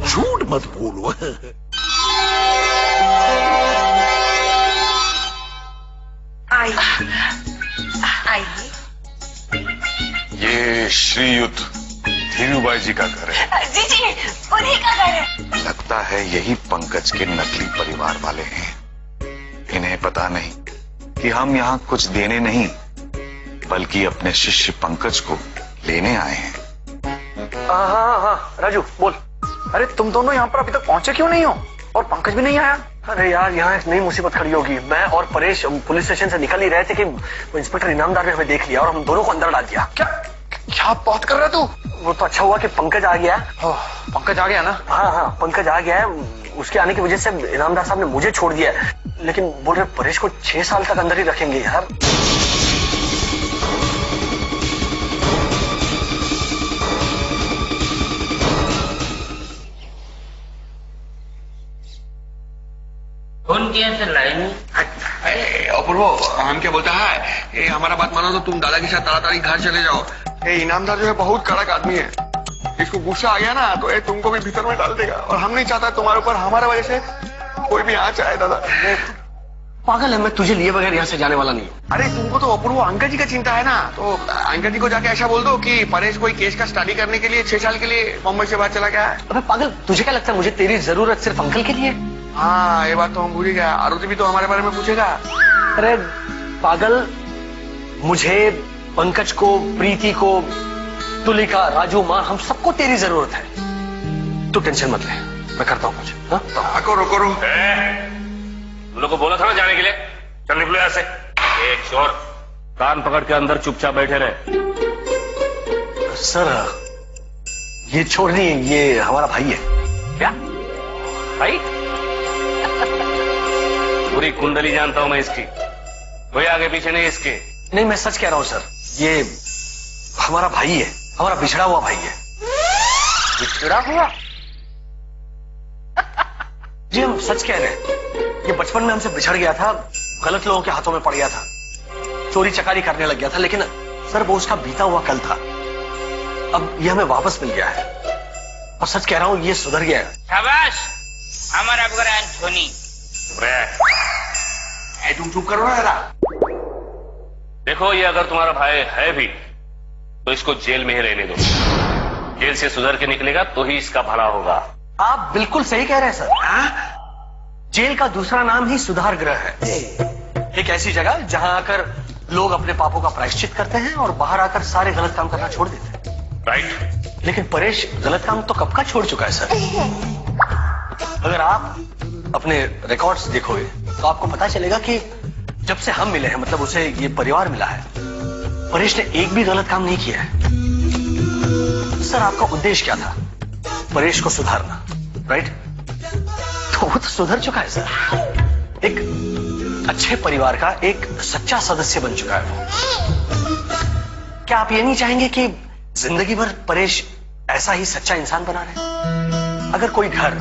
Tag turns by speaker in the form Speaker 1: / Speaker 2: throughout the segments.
Speaker 1: झूठ मत बोलो।
Speaker 2: आइए।
Speaker 3: ये श्रीयुत धीरूभाई जी का घर है।
Speaker 2: जी जी, उन्हीं का घर है।
Speaker 3: लगता है यही पंकज के नकली परिवार वाले हैं। इन्हें पता नहीं कि हम यहाँ कुछ देने नहीं बल्कि अपने शिष्य पंकज को लेने आए हैं।
Speaker 4: हाँ राजू बोल। अरे तुम दोनों यहाँ पर अभी तक पहुंचे क्यों नहीं हो? और पंकज भी नहीं आया? अरे यार यहाँ एक नई मुसीबत खड़ी होगी। मैं और परेश पुलिस स्टेशन से निकल ही रहे थे कि इंस्पेक्टर इनामदार ने हमें देख लिया और हम दोनों को अंदर डाल दिया।
Speaker 5: क्या बात कर रहा तू?
Speaker 4: वो तो अच्छा हुआ कि पंकज आ गया।
Speaker 5: पंकज आ गया ना?
Speaker 4: हाँ पंकज आ गया है। उसके आने की वजह से इनामदार साहब ने मुझे छोड़ दिया, लेकिन बोल रहे परेश को 6 साल तक अंदर ही रखेंगे यार।
Speaker 6: फोन किया था लाइन।
Speaker 5: अपूर्व, हम क्या बोलता है, हमारा बात मानो तो तुम दादा के साथ ताड़ाताड़ी घर चले जाओ। इनामदार जो है बहुत कड़क आदमी है। इसको गुस्सा आ गया ना तो तुमको भी भीतर में डाल देगा और हम नहीं चाहता तुम्हारे ऊपर हमारे वजह से कोई भी आँच आए। दादा
Speaker 4: पागल है, मैं तुझे लिए बगैर यहाँ से जाने वाला नहीं हूँ।
Speaker 5: अरे तुमको तो अपूर्व अंकल जी का चिंता है ना, तो अंकल जी को जाके ऐसा बोल दो कि परेश कोई केस का स्टडी करने के लिए 6 साल के लिए मुंबई से बाहर चला गया है।
Speaker 4: अबे पागल, तुझे क्या लगता है मुझे तेरी जरूरत सिर्फ अंकल के लिए?
Speaker 5: हाँ ये बात तो हम भूल ही गए। आरोपी भी तो हमारे बारे में पूछेगा।
Speaker 4: अरे पागल, मुझे, पंकज को, प्रीति को, तुलिका, राजू, माँ, हम सबको तेरी जरूरत है। तू टेंशन मत ले, मैं करता हूँ कुछ। हाँ
Speaker 5: करो करो।
Speaker 7: तुम लोग को बोला था ना जाने के लिए, चल निकलो यहाँ से। एक शोर, कान पकड़ के अंदर चुपचाप बैठे रहे।
Speaker 4: सर ये छोड़ नहीं, ये हमारा भाई है।
Speaker 7: क्या भाई? पूरी कुंडली जानता हूं मैं इसकी, कोई आगे पीछे नहीं इसके।
Speaker 4: नहीं मैं सच कह रहा हूँ सर, ये हमारा भाई है, हमारा बिछड़ा हुआ भाई है।
Speaker 7: बिछड़ा हुआ?
Speaker 4: जी हम सच कह रहे हैं। ये बचपन में हमसे बिछड़ गया था, गलत लोगों के हाथों में पड़ गया था, चोरी चकारी करने लग गया था, लेकिन सर वो उसका बीता हुआ कल था। अब ये हमें वापस मिल गया है और सच कह रहा हूँ ये सुधर गया है।
Speaker 6: शाबाश हमारा बुरा धोनी।
Speaker 5: तुम चुप करो ना जरा।
Speaker 7: देखो ये अगर तुम्हारा भाई है भी तो इसको जेल में ही रहने दो। जेल से सुधर के निकलेगा तो ही इसका भला होगा।
Speaker 4: आप बिल्कुल सही कह रहे हैं सर। जेल का दूसरा नाम ही सुधार गृह है। एक ऐसी जगह जहां आकर लोग अपने पापों का प्रायश्चित करते हैं और बाहर आकर सारे गलत काम करना छोड़ देते हैं।
Speaker 7: राइट।
Speaker 4: लेकिन परेश गलत काम तो कब का छोड़ चुका है सर। अगर आप अपने रिकॉर्ड्स देखोगे तो आपको पता चलेगा कि जब से हम मिले हैं, मतलब उसे ये परिवार मिला है, परेश ने एक भी गलत काम नहीं किया है। सर आपका उद्देश्य क्या था? परेश को सुधारना, राइट? तो वो तो सुधर चुका है सर। एक अच्छे परिवार का एक सच्चा सदस्य बन चुका है वो। क्या आप ये नहीं चाहेंगे कि जिंदगी भर परेश ऐसा ही सच्चा इंसान बना रहे? अगर कोई घर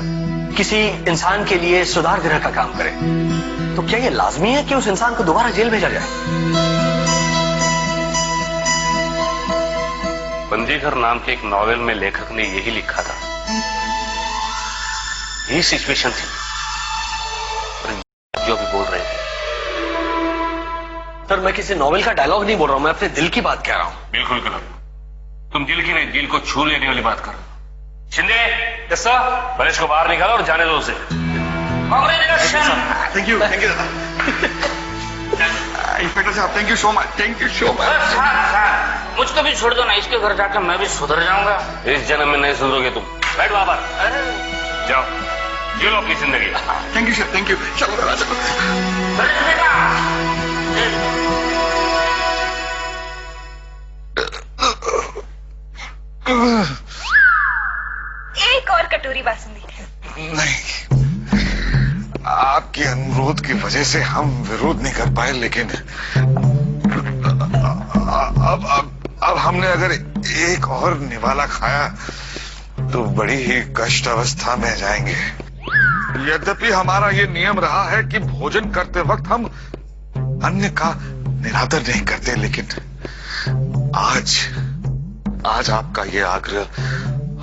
Speaker 4: किसी इंसान के लिए सुधार गृह का काम करे तो क्या ये लाजमी है कि उस इंसान को दोबारा जेल भेजा जाए?
Speaker 7: बंदीघर नाम के एक नॉवेल में लेखक ने यही लिखा था। यही सिचुएशन थी जो अभी बोल रहे थे।
Speaker 4: सर मैं किसी नॉवेल का डायलॉग नहीं बोल रहा हूं, मैं अपने दिल की बात कह रहा हूं।
Speaker 7: बिल्कुल गलत। तुम दिल की नहीं, दिल को छू लेने वाली बात करो। शिंदे, परेश को बाहर निकालो और जाने दो उसे।
Speaker 5: थैंक यू दादा। इंस्पेक्टर साहब thank you so much, thank you so much.
Speaker 6: मुझको भी छोड़ दो ना, इसके घर जाकर मैं भी सुधर जाऊंगा।
Speaker 7: इस जन्म में नहीं सुधरोगे तुम। बैठ वहां पर, जाओ जी लो अपनी जिंदगी।
Speaker 5: Thank you sir, thank you. चलो दादा चलो।
Speaker 2: एक और कटोरी बासुंदी।
Speaker 3: नहीं, आपके अनुरोध की वजह से हम विरोध नहीं कर पाए, लेकिन अब हमने अगर एक और निवाला खाया तो बड़ी ही कष्ट अवस्था में जाएंगे। यद्यपि हमारा ये नियम रहा है कि भोजन करते वक्त हम अन्य का निरादर नहीं करते, लेकिन आज आपका ये आग्रह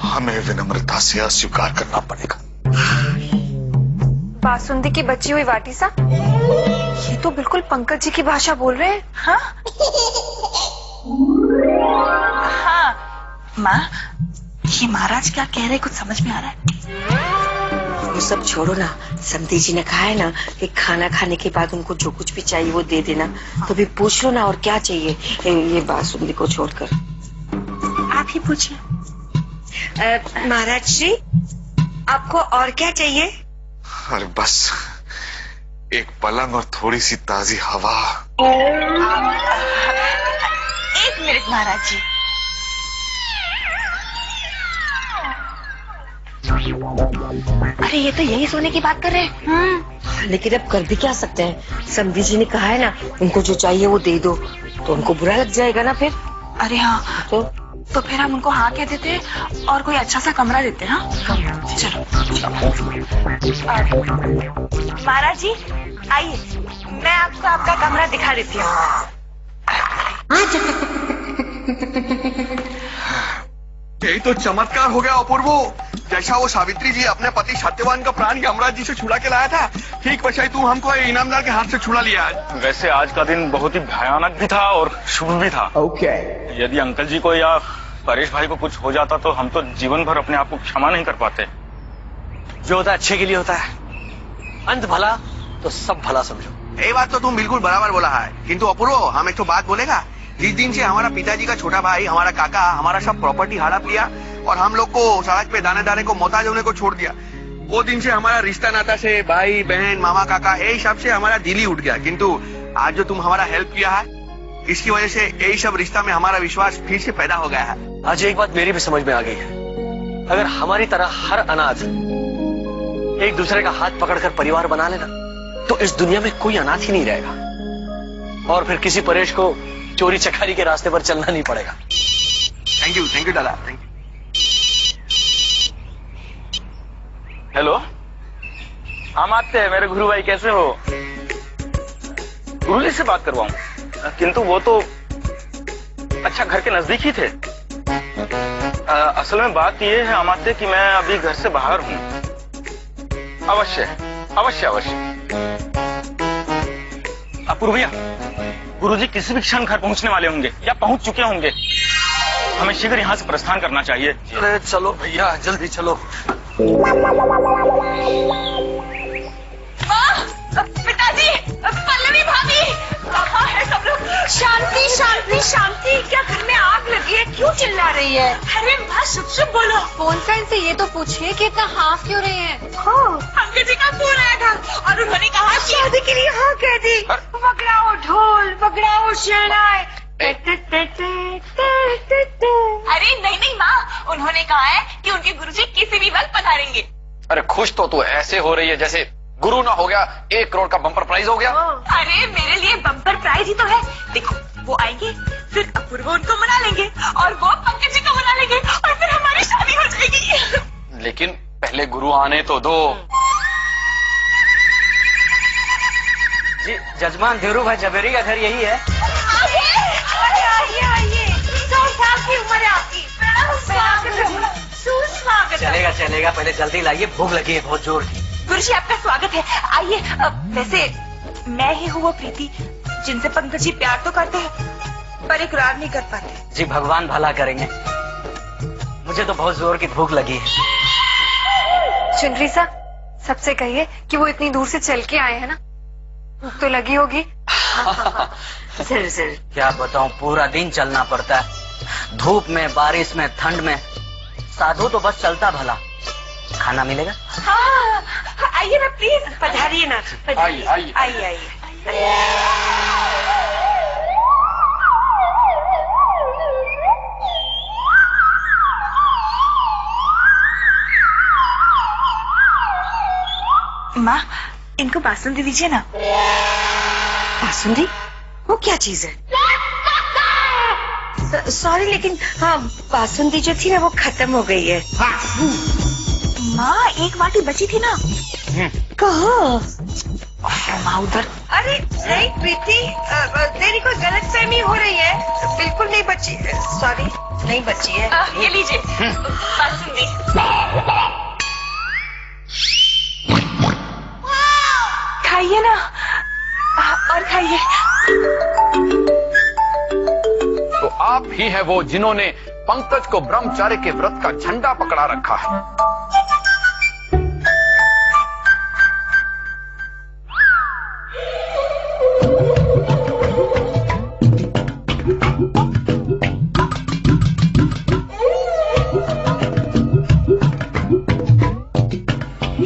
Speaker 3: हमें विनम्रता से अस्वीकार करना पड़ेगा।
Speaker 2: बासुंदी की बची हुई वाटिसा, ये तो बिल्कुल पंकज जी की भाषा बोल रहे हैं। हाँ
Speaker 1: हाँ माँ, ये महाराज क्या कह रहे कुछ समझ में आ रहा है?
Speaker 8: वो सब छोड़ो ना, समधी जी ने कहा है ना कि खाना खाने के बाद उनको जो कुछ भी चाहिए वो दे देना, तो भी पूछ लो ना और क्या चाहिए ये बासुंदी को छोड़कर।
Speaker 1: आप ही पूछिए।
Speaker 8: महाराज जी, आपको और क्या चाहिए?
Speaker 3: अरे बस एक पलंग और थोड़ी सी ताजी हवा।
Speaker 1: एक मिनट महाराज जी। अरे ये तो यही सोने की बात कर रहे हैं।
Speaker 8: लेकिन अब कर भी क्या सकते हैं, समधी जी ने कहा है ना उनको जो चाहिए वो दे दो, तो उनको बुरा लग जाएगा ना फिर।
Speaker 1: अरे हाँ, तो फिर हम उनको हाँ कह देते और कोई अच्छा सा कमरा देते हैं। हाँ चलो। महाराज जी आइए, मैं आपको आपका कमरा दिखा देती हूँ।
Speaker 5: यही तो चमत्कार हो गया अपूर्वो। जैसा वो सावित्री जी अपने पति सत्यवान का प्राण यमराज जी से छुड़ा के लाया था, ठीक वैसे ही तू हमको इनामदार के हाथ से छुड़ा लिया आज।
Speaker 9: वैसे आज का दिन बहुत ही भयानक भी था और शुभ भी था। यदि अंकल जी को या परेश भाई को कुछ हो जाता तो हम तो जीवन भर अपने आप को क्षमा नहीं कर पाते।
Speaker 4: जो होता है अच्छे के लिए होता है, अंत भला तो सब भला समझो।
Speaker 5: ये बात तो तुम बिल्कुल बराबर बोला है, किंतु अपूर्व हम एक तो बात बोलेगा। जिस दिन से हमारा पिताजी का छोटा भाई, हमारा काका, हमारा सब प्रॉपर्टी हड़प लिया और हम लोग को सड़क पे दाने दाने को मोहताज होने को छोड़ दिया, वो दिन से हमारा रिश्ता नाता से भाई बहन मामा काका यही सब से हमारा दिल ही उठ गया। किंतु आज जो तुम हमारा हेल्प किया है, इसकी वजह से यही सब रिश्ता में हमारा विश्वास फिर से पैदा हो गया है।
Speaker 4: आज एक बात मेरी भी समझ में आ गई है, अगर हमारी तरह हर अनाथ एक दूसरे का हाथ पकड़कर परिवार बना लेना तो इस दुनिया में कोई अनाथ ही नहीं रहेगा और फिर किसी परेश को चोरी चकारी के रास्ते पर चलना नहीं पड़ेगा।
Speaker 5: थैंक यू दादा, थैंक यू।
Speaker 9: हेलो, हम आते हैं। मेरे गुरु भाई कैसे हो? गुरुजी से बात करवाऊं, किंतु वो तो अच्छा घर के नजदीक ही थे। असल में बात ये है अमात्य कि मैं अभी घर से बाहर हूं। अवश्य अवश्य अवश्य। अपूर्व भैया, गुरुजी किसी भी क्षण घर पहुंचने वाले होंगे या पहुंच चुके होंगे। हमें शीघ्र यहाँ से प्रस्थान करना चाहिए।
Speaker 4: अरे चलो भैया, जल्दी चलो।
Speaker 1: पिताजी, पल्लवी भाभी, कहाँ है सब लोग?
Speaker 2: शांति शांति शांति, क्या घर में आग लगी है? क्यों चिल्ला रही है?
Speaker 1: अरे माँ शुभ शुभ बोलो।
Speaker 2: फोन फ्रेंड से ये तो पूछिए कि इतना हाफ क्यों रहे हैं?
Speaker 1: अंकल जी का फोन आया था और उन्होंने कहा कि
Speaker 2: शादी के लिए हाँ कह दी। बगड़ाओ ढोल, बगड़ाओ शहनाई।
Speaker 1: अरे नहीं माँ, उन्होंने कहा है कि उनके गुरुजी किसी भी वक्त पधारेंगे।
Speaker 10: अरे खुश तो तू ऐसे हो रही है जैसे गुरु ना हो गया 1 करोड़ का बम्पर प्राइज हो गया।
Speaker 1: अरे मेरे लिए बम्पर प्राइज ही तो है। देखो वो आएंगे, फिर अपूर्व उनको मना लेंगे और वो पंकज जी को मना लेंगे और फिर हमारी शादी हो जाएगी।
Speaker 10: लेकिन पहले गुरु आने तो दो।
Speaker 4: जी जजमान धीरू भाई जबेरी का घर यही है।
Speaker 2: आइए 100 साल की उम्र है आपकी।
Speaker 4: चलेगा चलेगा, पहले जल्दी लाइए, भूख लगी है बहुत जोर की।
Speaker 1: गुरुजी आपका स्वागत है, आइए। वैसे मैं ही हूँ वो प्रीति जिनसे पंकज जी प्यार तो करते हैं पर इकरार नहीं कर पाते।
Speaker 4: जी भगवान भला करेंगे, मुझे तो बहुत जोर की भूख लगी है।
Speaker 2: चुनरी सा, सबसे कहिए कि वो इतनी दूर से चल के आए हैं ना, भूख तो लगी होगी।
Speaker 4: जरूर। क्या बताऊं, पूरा दिन चलना पड़ता है, धूप में, बारिश में, ठंड में। साधु तो बस चलता भला। खाना मिलेगा?
Speaker 1: हाँ, आइए ना प्लीज, पधारिए ना।
Speaker 10: आइए आइए
Speaker 1: आइए। माँ, इनको बासुंदी दीजिए ना।
Speaker 8: बासुंदी? वो क्या चीज है? सॉरी, लेकिन हाँ बासुंदी जो थी ना वो खत्म हो गई है।
Speaker 1: माँ एक वाटी बची थी ना।
Speaker 8: कहाँ?
Speaker 1: माँ उधर।
Speaker 2: अरे नहीं प्रीति, तेरी कोई गलतफहमी हो रही है, बिल्कुल नहीं बची। सॉरी।
Speaker 8: नहीं बच्ची है।
Speaker 1: ये लीजिए, बात सुनिए। खाइए ना, और खाइए।
Speaker 10: तो आप ही है वो जिन्होंने पंकज को ब्रह्मचार्य के व्रत का झंडा पकड़ा रखा है।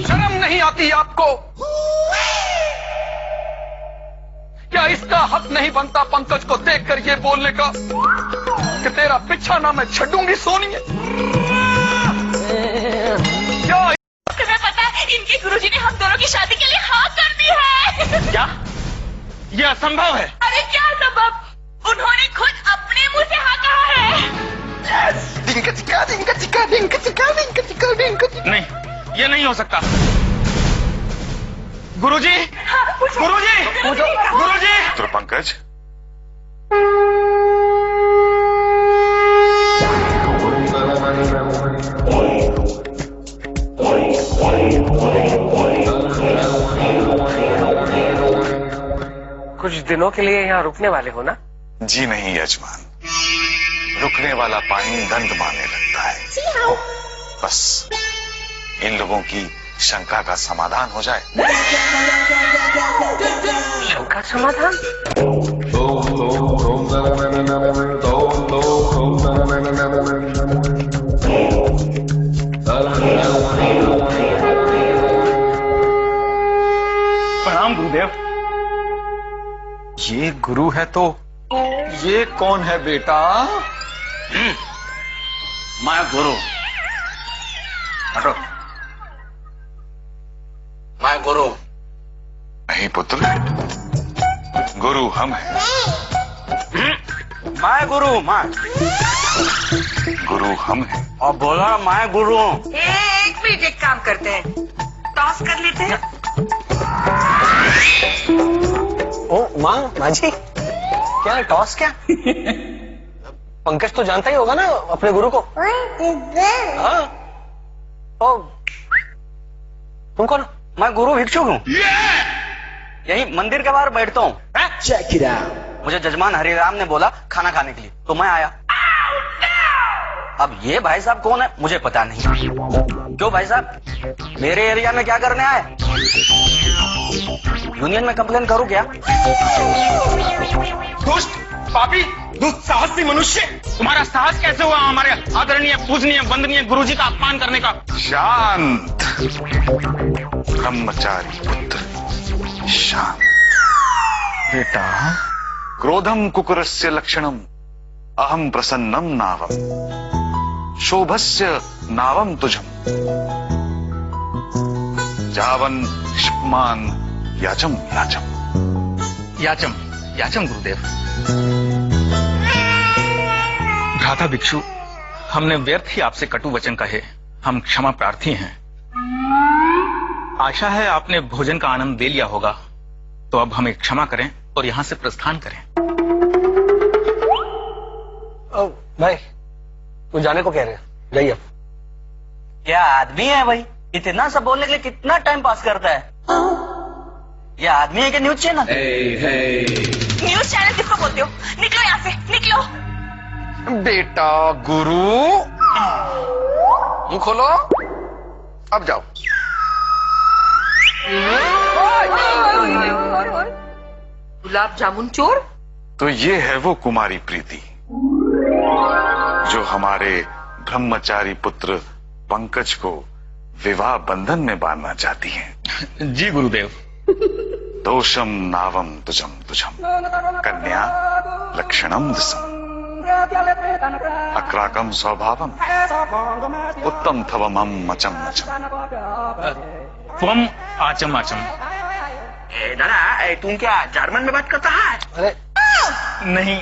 Speaker 10: शर्म नहीं आती आपको? क्या इसका हक नहीं बनता पंकज को देखकर ये बोलने का कि तेरा पीछा ना मैं छूंगी सोनिए? क्या
Speaker 1: तुम्हें पता है इनके गुरुजी ने हम दोनों की शादी के लिए हाँ कर दी है।
Speaker 9: क्या? यह असंभव है।
Speaker 1: अरे क्या संभव? उन्होंने खुद अपने मुंह से हाँ कहा है।
Speaker 9: नहीं, ये नहीं हो सकता। गुरुजी, गुरुजी, गुरुजी।
Speaker 3: तो पंकज,
Speaker 11: कुछ दिनों के लिए यहाँ रुकने वाले हो ना?
Speaker 3: जी नहीं यजमान, रुकने वाला पानी दंड मारने लगता है। बस इन लोगों की शंका का समाधान हो जाए।
Speaker 11: शंका समाधान?
Speaker 9: प्रणाम गुरुदेव।
Speaker 10: ये गुरु है तो ये कौन है बेटा?
Speaker 4: मैं गुरु। हटो। मैं गुरु
Speaker 3: नहीं पुत्र, गुरु हम हैं।
Speaker 4: मैं गुरु, मैं
Speaker 3: गुरु हम हैं।
Speaker 4: और बोला मैं गुरु हूँ।
Speaker 8: एक मिनट, एक काम करते हैं, टॉस कर लेते हैं।
Speaker 11: ओ माँ जी, क्या टॉस? क्या पंकज तो जानता ही होगा ना अपने गुरु को। हाँ। ओ, तुम कौन?
Speaker 4: मैं गुरु भिक्षुक हूँ। यही मंदिर के बाहर बैठता हूँ। मुझे जजमान हरिराम ने बोला खाना खाने के लिए, तो मैं आया। अब ये भाई साहब कौन है मुझे पता नहीं। क्यों भाई साहब, मेरे एरिया में क्या करने आए? यूनियन में कंप्लेन करूँ क्या?
Speaker 9: दुष्ट, पापी, दुस्साहसी मनुष्य, तुम्हारा साहस कैसे हुआ हमारे आदरणीय, पूजनीय, वंदनीय गुरुजी का अपमान करने का?
Speaker 3: शांत ब्रह्मचारी पुत्र, शांत। बेटा, क्रोधम कुकुरस्य लक्षणम अहम प्रसन्नम नावम शोभस्य नावम तुझम जावन निष्मान याचम याचम।
Speaker 9: याचम, याचम गुरुदेव। भ्राता भिक्षु, हमने व्यर्थ ही आपसे कटु वचन कहे। हम क्षमा प्रार्थी हैं। आशा है आपने भोजन का आनंद ले लिया होगा, तो अब हमें क्षमा करें और यहाँ से प्रस्थान करें।
Speaker 11: भाई, तू जाने को कह रहे हैं, जाइए अब।
Speaker 4: क्या आदमी है भाई, इतना सब बोलने के लिए कितना टाइम पास करता है? ये आदमी है कि न्यूज चैनल?
Speaker 1: न्यूज चैनल किसको बोलते हो? निकलो यहाँ से, निकलो।
Speaker 10: बेटा गुरु, मुंह खोलो, अब जाओ।
Speaker 8: गुलाब जामुन चोर।
Speaker 3: तो ये है वो कुमारी प्रीति जो हमारे ब्रह्मचारी पुत्र पंकज को विवाह बंधन में बांधना चाहती है।
Speaker 9: जी गुरुदेव।
Speaker 3: दोषम नावम तुझम तुझम कन्या लक्षणम दिशम अक्राकम स्वभावम उत्तम थवमम मचम मचम
Speaker 9: त्वम आचम आचम।
Speaker 4: दादा, तुम क्या जर्मन में बात करता है?
Speaker 11: अरे
Speaker 9: नहीं,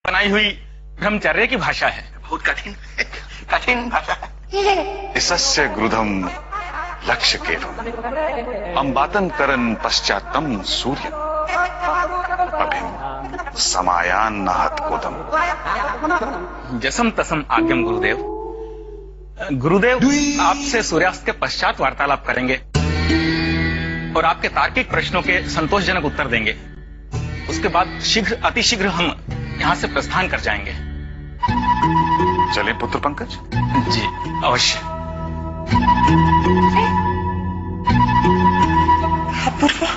Speaker 9: बनाई हुई ब्रह्मचर्य की भाषा है।
Speaker 4: बहुत कठिन कठिन भाषा है।
Speaker 3: इसस्य ग्रुधम लक्ष्य केवल अंबातन करन पश्चातम सूर्य अभिम समायान नाहत कोदम।
Speaker 9: जसम तसम आज्ञम गुरुदेव। गुरुदेव आपसे सूर्यास्त के पश्चात वार्तालाप करेंगे और आपके तार्किक प्रश्नों के संतोषजनक उत्तर देंगे। उसके बाद अतिशीघ्र हम यहाँ से प्रस्थान कर जाएंगे।
Speaker 3: चले पुत्र पंकज?
Speaker 9: जी अवश्य।
Speaker 8: अपूर्वा,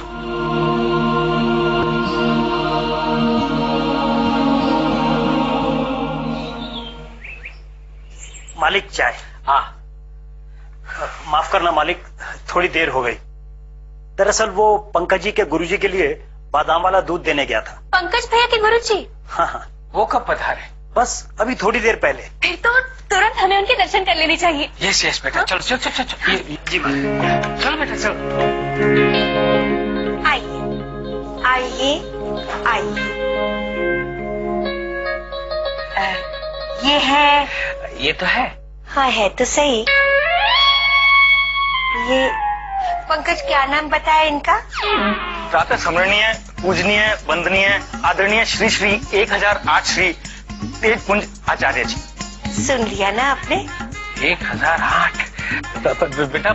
Speaker 11: मालिक चाय। हाँ, माफ करना मालिक, थोड़ी देर हो गई। दरअसल वो पंकज जी के गुरुजी के लिए बादाम वाला दूध देने गया था।
Speaker 1: पंकज भैया के गुरुजी?
Speaker 11: हाँ हाँ।
Speaker 6: वो कब पधारे?
Speaker 11: बस अभी थोड़ी देर पहले।
Speaker 1: फिर तो तुरंत हमें उनके दर्शन कर लेने चाहिए।
Speaker 6: यस यस बेटा, चलो चलो चलो चलो।
Speaker 11: जी मालिक।
Speaker 6: चलो बेटा चलो।
Speaker 8: आइए आइए आइए। ये है?
Speaker 6: ये तो है।
Speaker 8: हाँ है तो सही। ये पंकज क्या नाम बताया इनका?
Speaker 9: प्रातः स्मरणीय, पूजनीय, वंदनीय, आदरणीय श्री श्री 1008 श्री तेज पुंज आचार्य जी।
Speaker 8: सुन लिया ना आपने?
Speaker 6: 1008। बेटा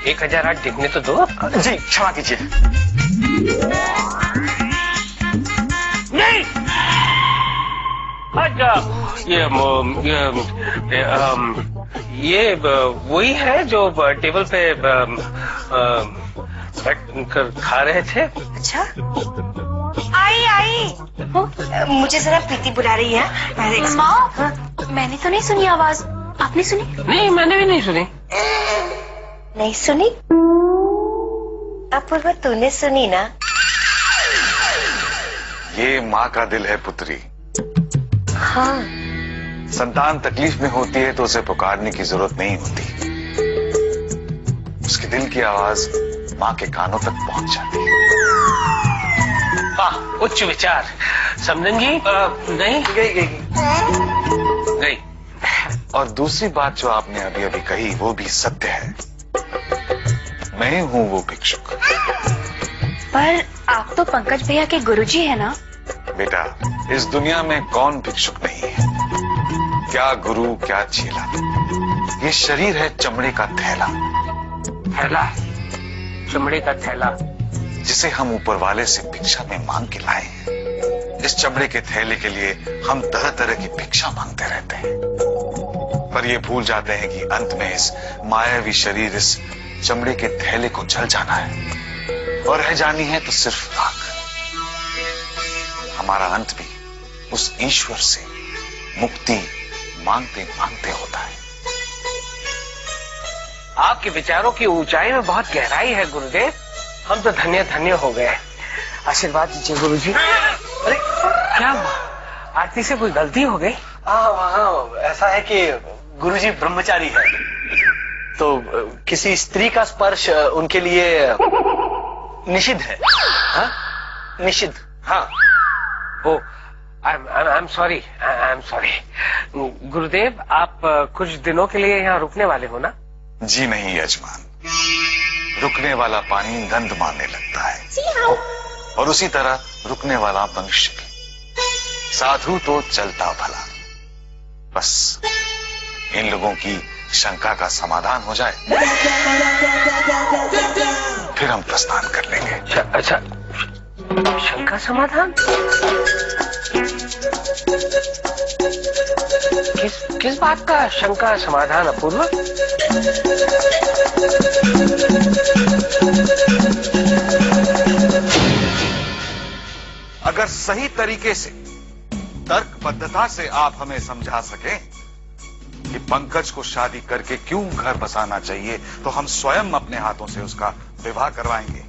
Speaker 6: 1008 देखने तो दो।
Speaker 9: जी क्षमा कीजिए।
Speaker 6: नहीं, अच्छा ये वही है जो टेबल पे बैठ कर खा रहे थे।
Speaker 8: अच्छा, आई आई। मुझे जरा प्रीति बुला रही है।
Speaker 1: माँ, मैंने तो नहीं सुनी आवाज, आपने सुनी?
Speaker 6: नहीं, मैंने भी नहीं सुनी।
Speaker 8: नहीं सुनी? अपूर्वा तूने सुनी ना?
Speaker 3: ये माँ का दिल है पुत्री।
Speaker 8: हाँ।
Speaker 3: संतान तकलीफ में होती है तो उसे पुकारने की जरूरत नहीं होती, उसके दिल की आवाज माँ के कानों तक पहुंच जाती है।
Speaker 6: वाह, उच्च विचार। समझन जी नहीं गई।
Speaker 3: और दूसरी बात जो आपने अभी अभी कही वो भी सत्य है। मैं हूँ वो भिक्षुक।
Speaker 1: पर आप तो पंकज भैया के गुरुजी है ना?
Speaker 3: बेटा, इस दुनिया में कौन भिक्षुक नहीं है? क्या गुरु क्या चेला। ये शरीर है चमड़े का थैला।
Speaker 6: थैला? चमड़े का थैला
Speaker 3: जिसे हम ऊपर वाले से भिक्षा में मांग के लाए हैं। इस चमड़े के थैले के लिए हम तरह तरह की भिक्षा मांगते रहते हैं, पर ये भूल जाते हैं कि अंत में इस मायावी शरीर इस चमड़े के थैले को जल जाना है और रह जानी है तो सिर्फ राख। हमारा अंत भी उस ईश्वर से मुक्ति मांगते मांगते होता है।
Speaker 6: आपके विचारों की ऊंचाई में बहुत गहराई है गुरुदेव। हम तो धन्य धन्य हो गए। आशीर्वाद दीजिए गुरुजी। अरे क्या हुआ? आरती से कोई गलती हो गई?
Speaker 11: हाँ, ऐसा है कि गुरुजी ब्रह्मचारी है, तो किसी स्त्री का स्पर्श उनके लिए निषिद्ध है। हाँ? निषिद्ध। हाँ।
Speaker 6: ओ, आई एम सॉरी। गुरुदेव, आप कुछ दिनों के लिए यहाँ रुकने वाले हो ना?
Speaker 3: जी नहीं यजमान, रुकने वाला पानी गंध मारने लगता है और उसी तरह रुकने वाला मनुष्य भी। साधु तो चलता भला। बस इन लोगों की शंका का समाधान हो जाए फिर हम प्रस्थान कर लेंगे।
Speaker 6: अच्छा, शंका समाधान? किस बात का शंका समाधान अपूर्व?
Speaker 3: अगर सही तरीके से तर्कबद्धता से आप हमें समझा सकें कि पंकज को शादी करके क्यों घर बसाना चाहिए, तो हम स्वयं अपने हाथों से उसका विवाह करवाएंगे।